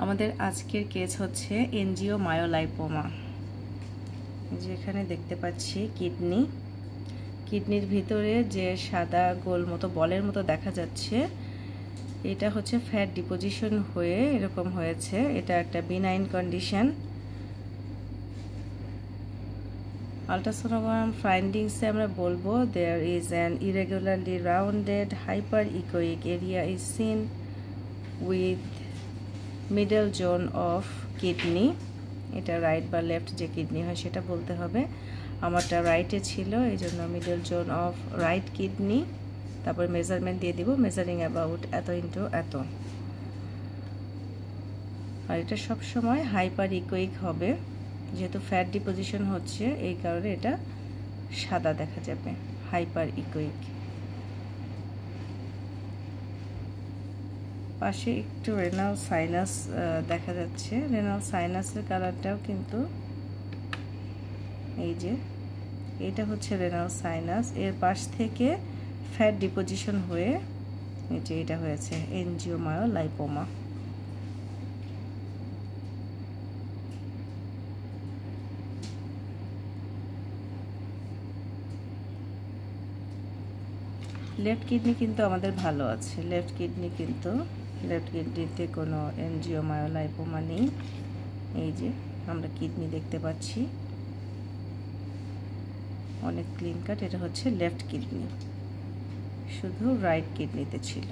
আমাদের আজকের কেস হচ্ছে এনজিওমায়োলাইপোমা। যেখানে দেখতে পাচ্ছি কিডনির ভিতরে যে সাদা গোল মতো বলের মতো দেখা যাচ্ছে, এটা হচ্ছে ফ্যাট ডিপোজিশন হয়ে এরকম হয়েছে। এটা একটা বিনাইন কন্ডিশন। আল্ট্রাসোনোগ্রাম ফাইন্ডিংসে আমরা বলবো there is an irregularly rounded hyperechoic area is seen with middle zone of kidney। এটা রাইট বা লেফট যে কিডনি হয় সেটা বলতে হবে। আমারটা রাইটে ছিল, এই জন্য middle zone of right kidney. তারপর মেজারমেন্ট দিয়ে দিব, মেজারিং অ্যাবাউট এত ইন্টু এত। আর এটা সবসময় হাইপার ইকোইক হবে, যেহেতু ফ্যাট ডিপোজিশন হচ্ছে এই কারণে এটা সাদা দেখা যাবে, হাইপার ইকোইক। পাশে একটু রেনাল সাইনাস দেখা যাচ্ছে। রেনাল সাইনাসের কালারটাও কিন্তু এই যে এটা হচ্ছে রেনাল সাইনাস, এর পাশ থেকে ফ্যাট ডিপোজিশন হয়ে এই যে এটা হয়েছে এনজিওমায়োলাইপোমা। লেফট কিডনি কিন্তু আমাদের ভালো আছে, লেফট কিডনিতে কোনো এনজিওমায়োলাইপোমা নেই। এই যে আমরা কিডনি দেখতে পাচ্ছি অনেক ক্লিন কাট। এটা হচ্ছে লেফট কিডনি, শুধু রাইট কিডনিতে ছিল।